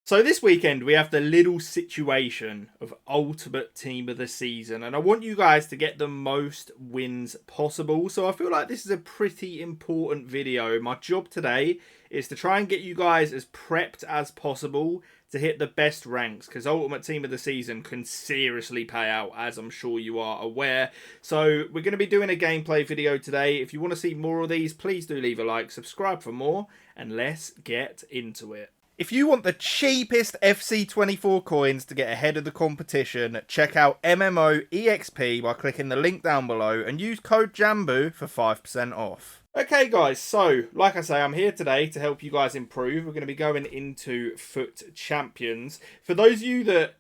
So this weekend we have the little situation of ultimate team of the season, and I want you guys to get the most wins possible. So I feel like this is a pretty important video. My job today is to try and get you guys as prepped as possible to hit the best ranks, because ultimate team of the season can seriously pay out, as I'm sure you are aware. So we're going to be doing a gameplay video today. If you want to see more of these, please do leave a like, subscribe for more, and let's get into it. If you want the cheapest FC24 coins to get ahead of the competition, check out MMOEXP by clicking the link down below and use code JambooUK for 5% off. Okay guys, so like I say, I'm here today to help you guys improve. We're going to be going into FUT Champions. For those of you that,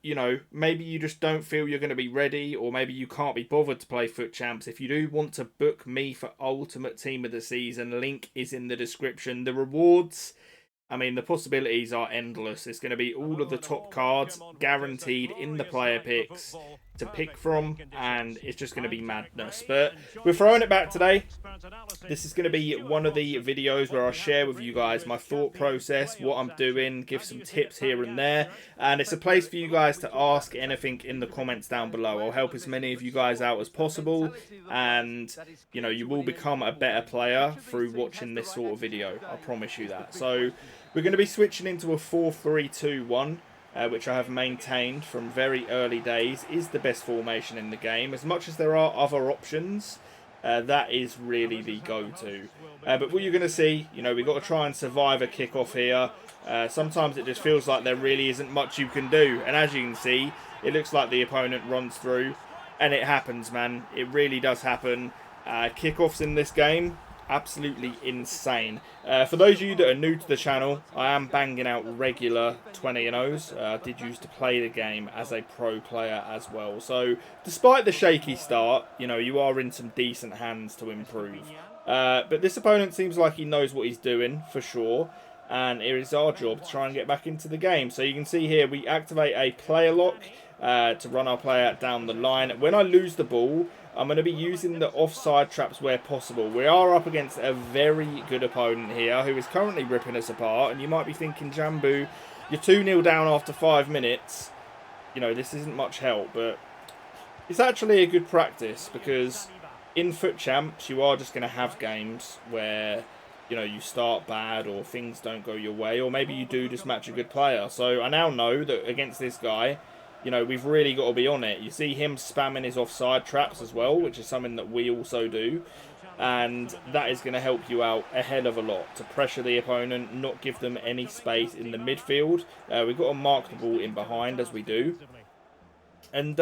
maybe you just don't feel you're going to be ready, or maybe you can't be bothered to play FUT Champs, if you do want to book me for Ultimate Team of the Season, link is in the description. The rewards, the possibilities are endless. It's going to be all of the top cards guaranteed in the player picks to pick from, and it's just going to be madness. But we're throwing it back today. This is going to be one of the videos where I share with you guys my thought process, what I'm doing, give some tips here and there, and it's a place for you guys to ask anything in the comments down below. I'll help as many of you guys out as possible, and you will become a better player through watching this sort of video. I promise you that. So we're going to be switching into a 4-3-2-1, which I have maintained from very early days is the best formation in the game. As much as there are other options, that is really the go-to. But what you're going to see, we've got to try and survive a kickoff here. Sometimes it just feels like there really isn't much you can do. And as you can see, it looks like the opponent runs through. And it happens, man. It really does happen. Kickoffs in this game, absolutely insane. For those of you that are new to the channel, I am banging out regular 20-0s. I did used to play the game as a pro player as well. So despite the shaky start, you are in some decent hands to improve. But this opponent seems like he knows what he's doing for sure. And it is our job to try and get back into the game. So you can see here we activate a player lock to run our player down the line. When I lose the ball, I'm going to be using the offside traps where possible. We are up against a very good opponent here who is currently ripping us apart. And you might be thinking, Jamboo, you're 2-0 down after 5 minutes. This isn't much help. But it's actually a good practice, because in FUT Champs, you are just going to have games where you start bad or things don't go your way. Or maybe you do just match a good player. So I now know that against this guy, we've really got to be on it. You see him spamming his offside traps as well, which is something that we also do. And that is going to help you out a hell of a lot to pressure the opponent, not give them any space in the midfield. We've got to mark the ball in behind as we do. And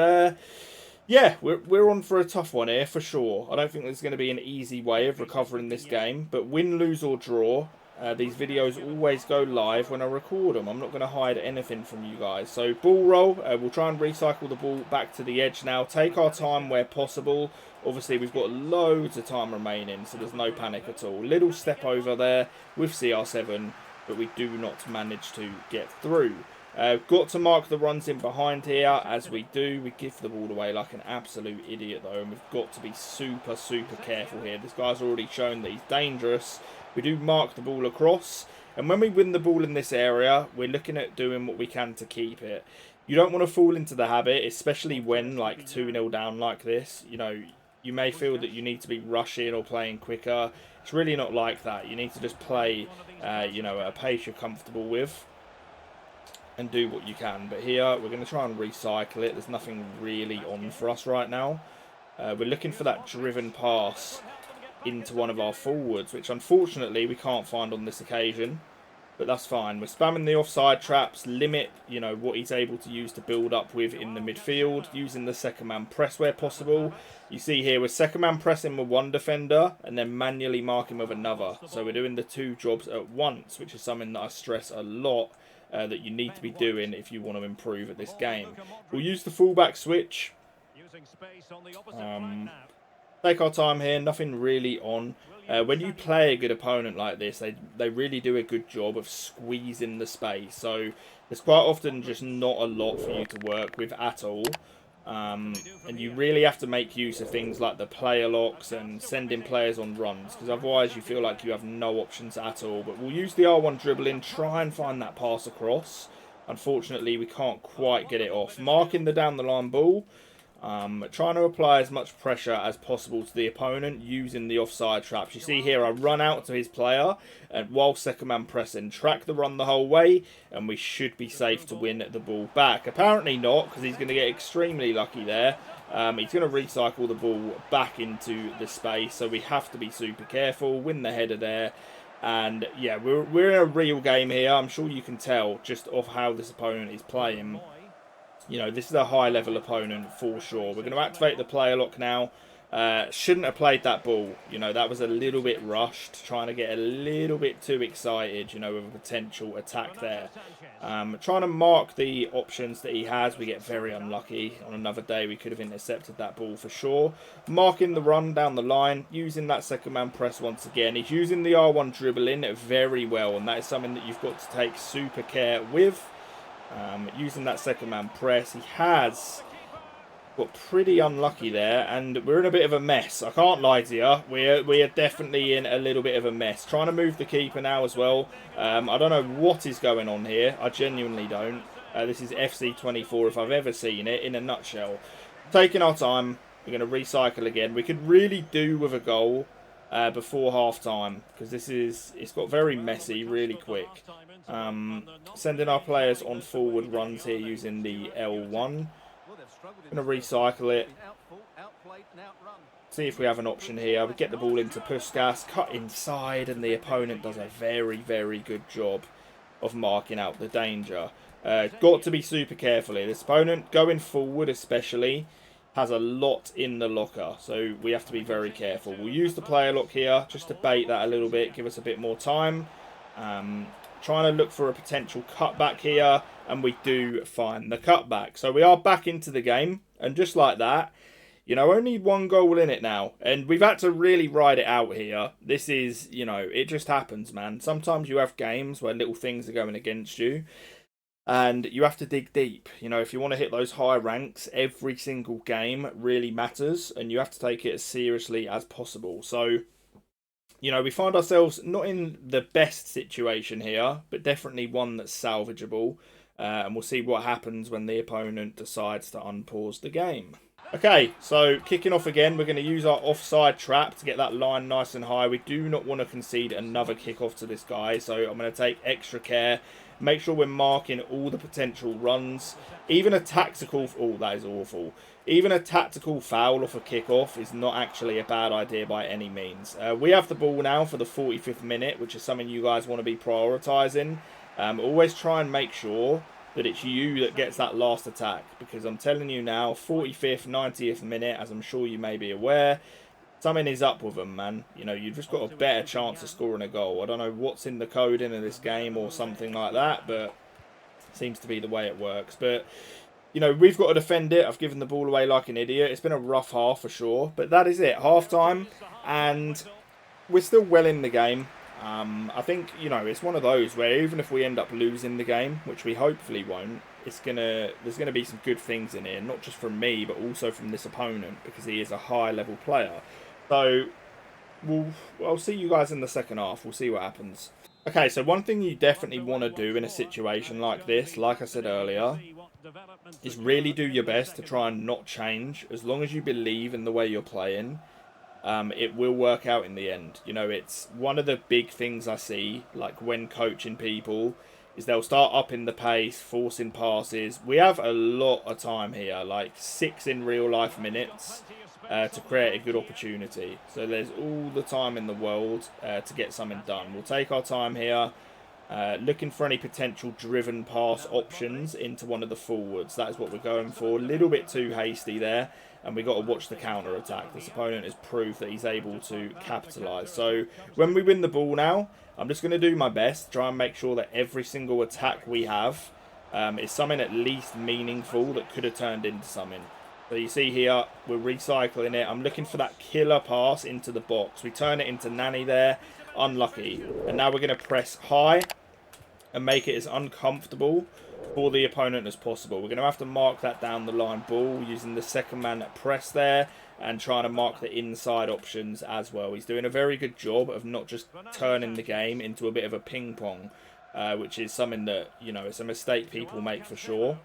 yeah, we're on for a tough one here for sure. I don't think there's going to be an easy way of recovering this game. But win, lose or draw, these videos always go live when I record them. I'm not going to hide anything from you guys. So ball roll, we'll try and recycle the ball back to the edge now. Take our time where possible. Obviously we've got loads of time remaining, so there's no panic at all. Little step over there with CR7, but we do not manage to get through. Got to mark the runs in behind here. As we do, we give the ball away like an absolute idiot though, and we've got to be super careful here. This guy's already shown that he's dangerous. We do mark the ball across, and when we win the ball in this area, we're looking at doing what we can to keep it. You don't want to fall into the habit, especially when like 2-0 down like this. You may feel that you need to be rushing or playing quicker. It's really not like that. You need to just play, at a pace you're comfortable with and do what you can. But here, we're going to try and recycle it. There's nothing really on for us right now. We're looking for that driven pass into one of our forwards, which unfortunately we can't find on this occasion, but that's fine. We're spamming the offside traps, limit what he's able to use to build up with in the midfield, using the second man press where possible. You see here we're second man pressing with one defender and then manually marking with another, so we're doing the two jobs at once, which is something that I stress a lot that you need to be doing if you want to improve at this game. We'll use the fullback switch. Take our time here, nothing really on. When you play a good opponent like this, they really do a good job of squeezing the space. So there's quite often just not a lot for you to work with at all. And you really have to make use of things like the player locks and sending players on runs, because otherwise you feel like you have no options at all. But we'll use the R1 dribbling, try and find that pass across. Unfortunately, we can't quite get it off. Marking the down the line ball. Trying to apply as much pressure as possible to the opponent using the offside traps. You see here, I run out to his player, and while second man pressing, track the run the whole way, and we should be safe to win the ball back. Apparently not, because he's going to get extremely lucky there. He's going to recycle the ball back into the space, so we have to be super careful, win the header there. And yeah, we're in a real game here. I'm sure you can tell just off how this opponent is playing. You know, this is a high-level opponent for sure. We're going to activate the player lock now. Shouldn't have played that ball. You know, that was a little bit rushed. Trying to get a little bit too excited, you know, with a potential attack there. Trying to mark the options that he has. We get very unlucky. On another day, we could have intercepted that ball for sure. Marking the run down the line. Using that second man press once again. He's using the R1 dribbling very well. And that is something that you've got to take super care with. Using that second man press, he has got pretty unlucky there, and we're in a bit of a mess. I can't lie to you, we are definitely in a little bit of a mess. Trying to move the keeper now as well. I don't know what is going on here. I genuinely don't. This is FC24 if I've ever seen it, in a nutshell. Taking our time, we're going to recycle again. We could really do with a goal before half time, because it's got very messy really quick. Sending our players on forward runs here using the L1. Going to recycle it. See if we have an option here. We get the ball into Puskas, cut inside, and the opponent does a very, very good job of marking out the danger. Got to be super careful here. This opponent, going forward especially, has a lot in the locker, so we have to be very careful. We'll use the player lock here just to bait that a little bit, give us a bit more time. Trying to look for a potential cutback here, and we do find the cutback. So we are back into the game, and just like that, you know, only one goal in it now, and we've had to really ride it out here. This is, you know, it just happens, man. Sometimes you have games where little things are going against you, and you have to dig deep. You know, if you want to hit those high ranks, every single game really matters, and you have to take it as seriously as possible. So, you know, we find ourselves not in the best situation here, but definitely one that's salvageable. And we'll see what happens when the opponent decides to unpause the game. Okay, so kicking off again, we're going to use our offside trap to get that line nice and high. We do not want to concede another kickoff to this guy, so I'm going to take extra care. Make sure we're marking all the potential runs. Even a tactical... Oh, that is awful. Even a tactical foul off a kickoff is not actually a bad idea by any means. We have the ball now for the 45th minute, which is something you guys want to be prioritising. Always try and make sure that it's you that gets that last attack, because I'm telling you now, 45th, 90th minute, as I'm sure you may be aware, something is up with them, man. You know, you've just got a better chance of scoring a goal. I don't know what's in the coding of this game or something like that, but it seems to be the way it works. But, you know, we've got to defend it. I've given the ball away like an idiot. It's been a rough half for sure, but that is it. Half time, and we're still well in the game. I think, you know, it's one of those where even if we end up losing the game, which we hopefully won't, there's gonna be some good things in here, not just from me, but also from this opponent, because he is a high-level player. So, I'll see you guys in the second half. We'll see what happens. Okay, so one thing you definitely want to do in a situation like this, like I said earlier, is really do your best to try and not change. As long as you believe in the way you're playing, it will work out in the end. You know, it's one of the big things I see, like when coaching people, is they'll start upping the pace, forcing passes. We have a lot of time here, like 6 in real life minutes to create a good opportunity. So there's all the time in the world to get something done. We'll take our time here, looking for any potential driven pass options into one of the forwards. That is what we're going for. A little bit too hasty there, and we got to watch the counter attack. This opponent has proved that he's able to capitalise. So when we win the ball now, I'm just going to do my best, try and make sure that every single attack we have is something at least meaningful that could have turned into something. So you see here, we're recycling it. I'm looking for that killer pass into the box. We turn it into Nanny there. Unlucky. And now we're going to press high and make it as uncomfortable for the opponent as possible. We're going to have to mark that down the line ball using the second man press there and trying to mark the inside options as well. He's doing a very good job of not just turning the game into a bit of a ping pong. which is something that, you know, it's a mistake people make for sure.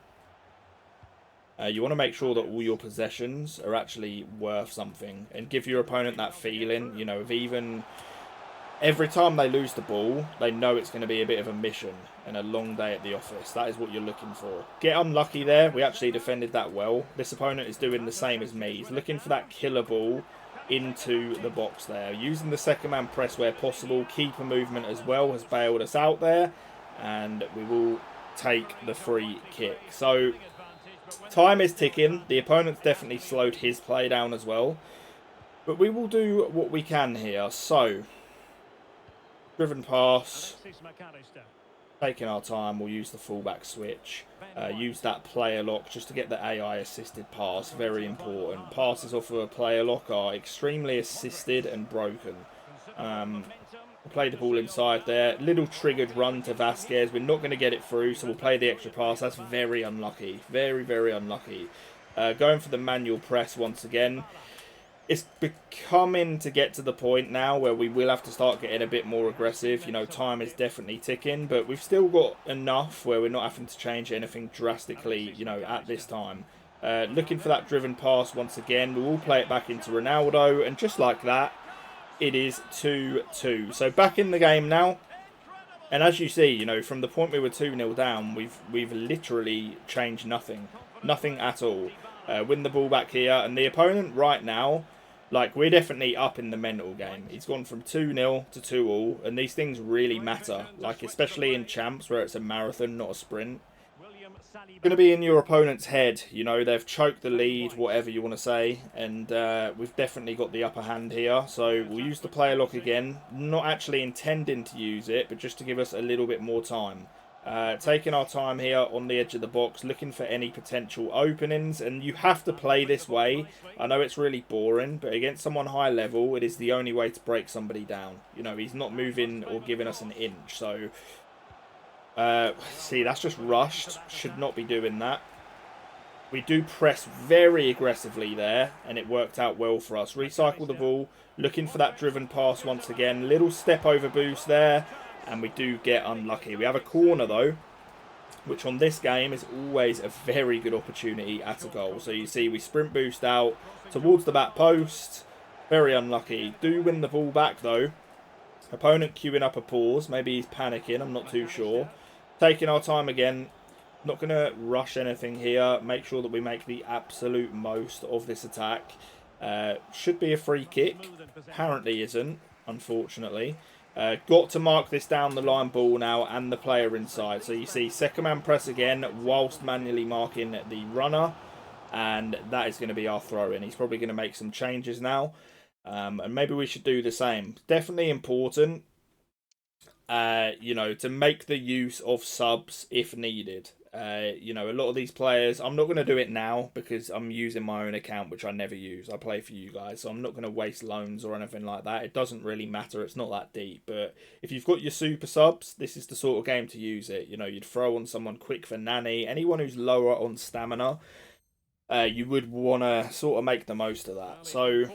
You want to make sure that all your possessions are actually worth something and give your opponent that feeling, you know, of even every time they lose the ball, they know it's going to be a bit of a mission and a long day at the office. That is what you're looking for. Get unlucky there. We actually defended that well. This opponent is doing the same as me. He's looking for that killer ball into the box there. Using the second man press where possible. Keeper movement as well has bailed us out there. And we will take the free kick. So time is ticking. The opponent's definitely slowed his play down as well. But we will do what we can here. So driven pass, taking our time, we'll use the fullback switch, use that player lock just to get the AI assisted pass, very important. Passes off of a player lock are extremely assisted and broken. We'll play the ball inside there, little triggered run to Vasquez, we're not going to get it through, so we'll play the extra pass. That's very unlucky, very, very unlucky. Going for the manual press once again. It's becoming to get to the point now where we will have to start getting a bit more aggressive. You know, time is definitely ticking, but we've still got enough where we're not having to change anything drastically, you know, at this time. Looking for that driven pass once again. We will play it back into Ronaldo, and just like that, it is 2-2. So back in the game now. And as you see, you know, from the point we were 2-0 down, we've literally changed nothing. Nothing at all. Win the ball back here, and the opponent right now, like, we're definitely up in the mental game. He's gone from 2-0 to 2-2, and these things really matter, like especially in champs where it's a marathon, not a sprint. It's going to be in your opponent's head, you know, they've choked the lead, whatever you want to say, and we've definitely got the upper hand here. So we'll use the player lock again, not actually intending to use it, but just to give us a little bit more time. Taking our time here on the edge of the box, looking for any potential openings, and you have to play this way. I know it's really boring, but against someone high level, it is the only way to break somebody down. You know, he's not moving or giving us an inch, so see, that's just rushed. Should not be doing that. We do press very aggressively there, and it worked out well for us. Recycle the ball, looking for that driven pass once again. Little step over boost there. And we do get unlucky. We have a corner, though, which on this game is always a very good opportunity at a goal. So you see we sprint boost out towards the back post. Very unlucky. Do win the ball back, though. Opponent queuing up a pause. Maybe he's panicking. I'm not too sure. Taking our time again. Not going to rush anything here. Make sure that we make the absolute most of this attack. Should be a free kick. Apparently isn't, unfortunately. Got to mark this down the line ball now and the player inside. So you see second man press again whilst manually marking the runner. And that is going to be our throw in. He's probably going to make some changes now. And maybe we should do the same. Definitely important, you know, to make the use of subs if needed. You know, a lot of these players, I'm not going to do it now because I'm using my own account, which I never use. I play for you guys, so I'm not going to waste loans or anything like that. It doesn't really matter. It's not that deep. But if you've got your super subs, this is the sort of game to use it. You know, you'd throw on someone quick for Nani. Anyone who's lower on stamina, you would want to sort of make the most of that. So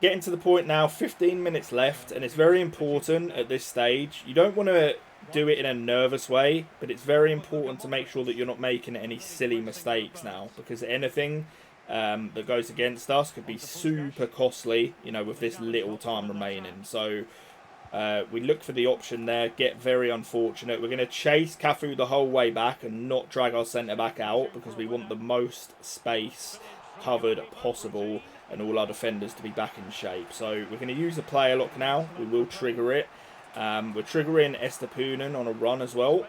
getting to the point now, 15 minutes left, and it's very important at this stage. You don't want to do it in a nervous way, but it's very important to make sure that you're not making any silly mistakes now, because anything that goes against us could be super costly, you know, with this little time remaining. So we look for the option there, get very unfortunate. We're going to chase Cafu the whole way back and not drag our centre-back out because we want the most space covered possible and all our defenders to be back in shape. So we're going to use a player lock now. We will trigger it. We're triggering Estepunen on a run as well.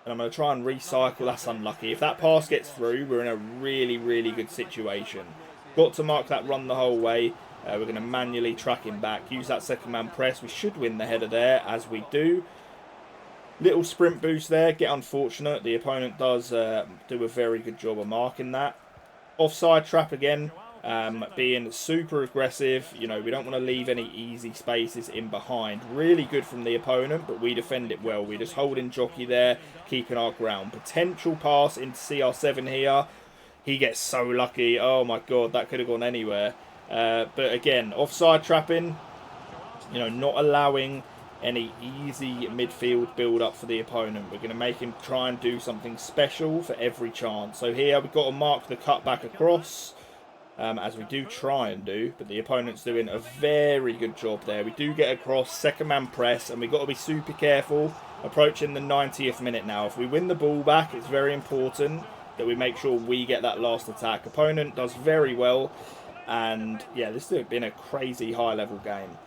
And I'm going to try and recycle. That's unlucky. If that pass gets through, we're in a really, really good situation. Got to mark that run the whole way. We're going to manually track him back. Use that second man press. We should win the header there, as we do. Little sprint boost there. Get unfortunate. The opponent does do a very good job of marking that. Offside trap again. Being super aggressive. You know, we don't want to leave any easy spaces in behind. Really good from the opponent, but we defend it well. We're just holding jockey there, keeping our ground. Potential pass into CR7 here. He gets so lucky. Oh my god, that could have gone anywhere. But again, offside trapping. You know, not allowing any easy midfield build-up for the opponent. We're going to make him try and do something special for every chance. So here we've got to mark the cutback across, as we do try and do, but the opponent's doing a very good job there. We do get across, second man press, and we've got to be super careful approaching the 90th minute now. If we win the ball back, it's very important that we make sure we get that last attack. Opponent does very well, and yeah, this has been a crazy high-level game.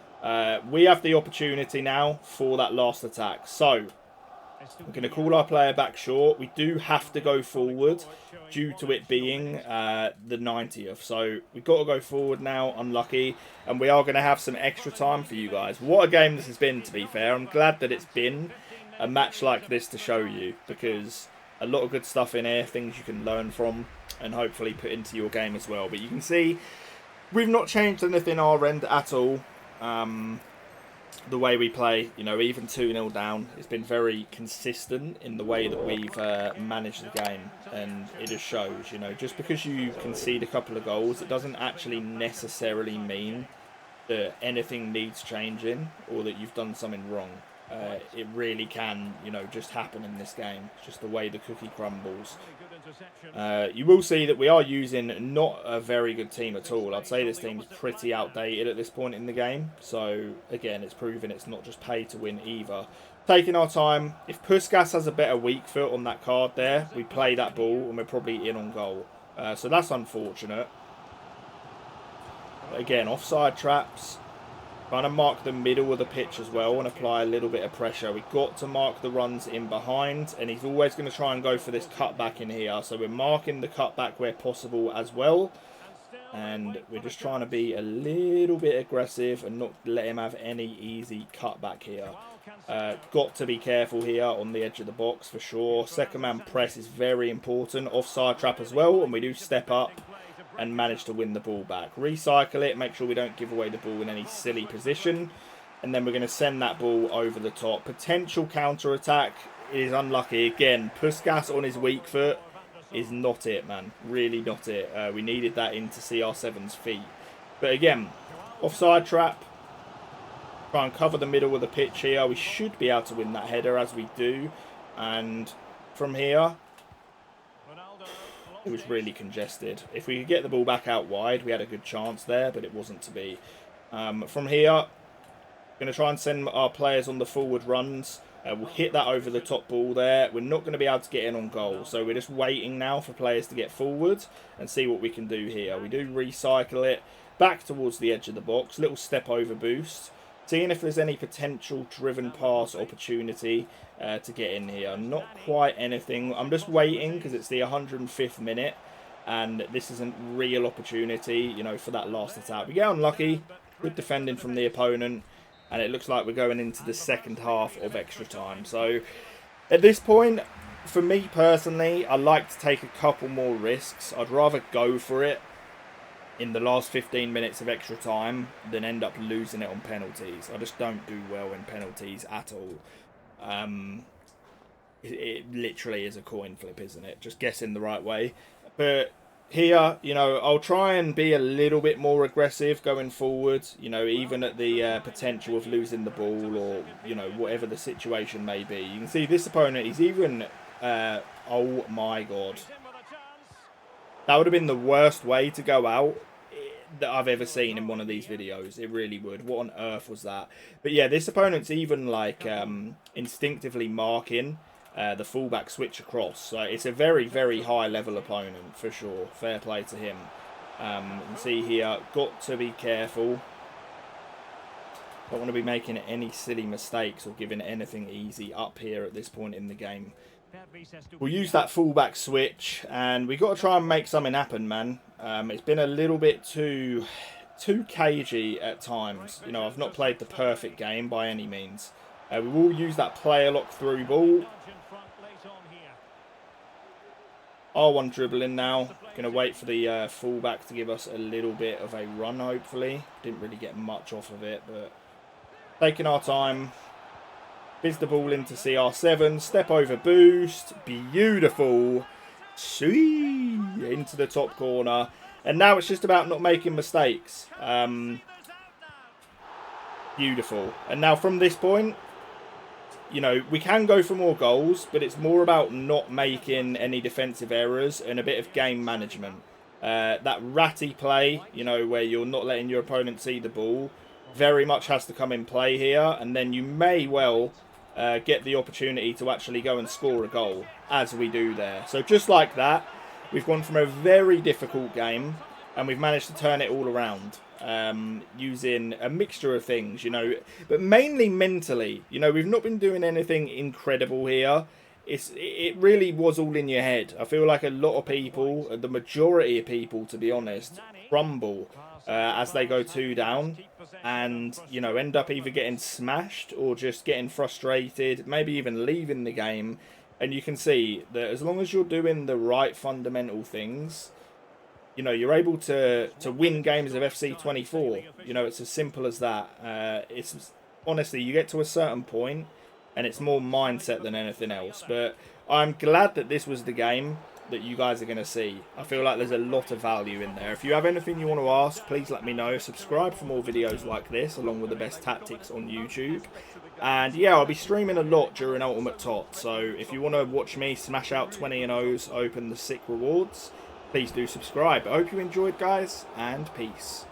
We have the opportunity now for that last attack. So we're going to call our player back short. We do have to go forward due to it being the 90th. So we've got to go forward now, unlucky. And we are going to have some extra time for you guys. What a game this has been, to be fair. I'm glad that it's been a match like this to show you, because a lot of good stuff in here, things you can learn from and hopefully put into your game as well. But you can see we've not changed anything our end at all. The way we play, you know, even 2-0 down, it's been very consistent in the way that we've managed the game, and it just shows, you know, just because you concede a couple of goals, it doesn't actually necessarily mean that anything needs changing or that you've done something wrong. It really can, you know, just happen in this game. It's just the way the cookie crumbles. You will see that we are using not a very good team at all. I'd say this team's pretty outdated at this point in the game. So, again, it's proven it's not just pay to win either. Taking our time. If Puskas has a better weak foot on that card there, we play that ball and we're probably in on goal. So that's unfortunate. But again, offside traps. Trying to mark the middle of the pitch as well and apply a little bit of pressure. We've got to mark the runs in behind, and he's always going to try and go for this cutback in here. So we're marking the cutback where possible as well. And we're just trying to be a little bit aggressive and not let him have any easy cutback here. Got to be careful here on the edge of the box for sure. Second man press is very important. Offside trap as well, and we do step up and manage to win the ball back. Recycle it, make sure we don't give away the ball in any silly position. And then we're going to send that ball over the top. Potential counter-attack is unlucky. Again, Puskas on his weak foot is not it, man. Really not it. We needed that in to CR7's feet. But again, offside trap. Try and cover the middle of the pitch here. We should be able to win that header as we do. And from here, it was really congested. If we could get the ball back out wide, we had a good chance there, but it wasn't to be. From here, going to try and send our players on the forward runs. We'll hit that over the top ball there. We're not going to be able to get in on goal, so we're just waiting now for players to get forward and see what we can do here. We do recycle it back towards the edge of the box. Little step over boost. Seeing if there's any potential driven pass opportunity to get in here. Not quite anything. I'm just waiting because it's the 105th minute and this isn't real opportunity, you know, for that last attack. We get unlucky. Good defending from the opponent, and it looks like we're going into the second half of extra time. So at this point, for me personally, I like to take a couple more risks. I'd rather go for it in the last 15 minutes of extra time than end up losing it on penalties. I just don't do well in penalties at all. It literally is a coin flip, isn't it? Just guessing the right way. But here, you know, I'll try and be a little bit more aggressive going forward, you know, even at the potential of losing the ball or, you know, whatever the situation may be. You can see this opponent, he's even, oh my God. That would have been the worst way to go out that I've ever seen in one of these videos. It really would. What on earth was that? But yeah, this opponent's even like instinctively marking the fullback switch across. So it's a very, very high level opponent for sure. Fair play to him. You can see here, got to be careful. Don't want to be making any silly mistakes or giving anything easy up here at this point in the game. We'll use that fullback switch, and we've got to try and make something happen, man. It's been a little bit too cagey at times. You know, I've not played the perfect game by any means. We will use that player lock through ball. R1 dribbling now. Going to wait for the fullback to give us a little bit of a run, hopefully. Didn't really get much off of it, but taking our time. Fizz the ball into CR7. Step over boost. Beautiful. Sweet. Into the top corner. And now it's just about not making mistakes. Beautiful. And now from this point, you know, we can go for more goals, but it's more about not making any defensive errors and a bit of game management. That ratty play, you know, where you're not letting your opponent see the ball, very much has to come in play here. And then you may well get the opportunity to actually go and score a goal, as we do there. So just like that, we've gone from a very difficult game, and we've managed to turn it all around. Using a mixture of things, you know, but mainly mentally. You know, we've not been doing anything incredible here. It really was all in your head. I feel like a lot of people, the majority of people, to be honest, crumble as they go 2 down, and, you know, end up either getting smashed or just getting frustrated, maybe even leaving the game. And you can see that as long as you're doing the right fundamental things, you know, you're able to win games of FC24. You know, it's as simple as that. It's honestly, you get to a certain point, and it's more mindset than anything else. But I'm glad that this was the game that you guys are going to see. I feel like there's a lot of value in there. If you have anything you want to ask, please let me know. Subscribe for more videos like this, along with the best tactics on YouTube. And yeah, I'll be streaming a lot during Ultimate Tot. So if you want to watch me smash out 20 and O's, open the sick rewards, please do subscribe. I hope you enjoyed, guys, and peace.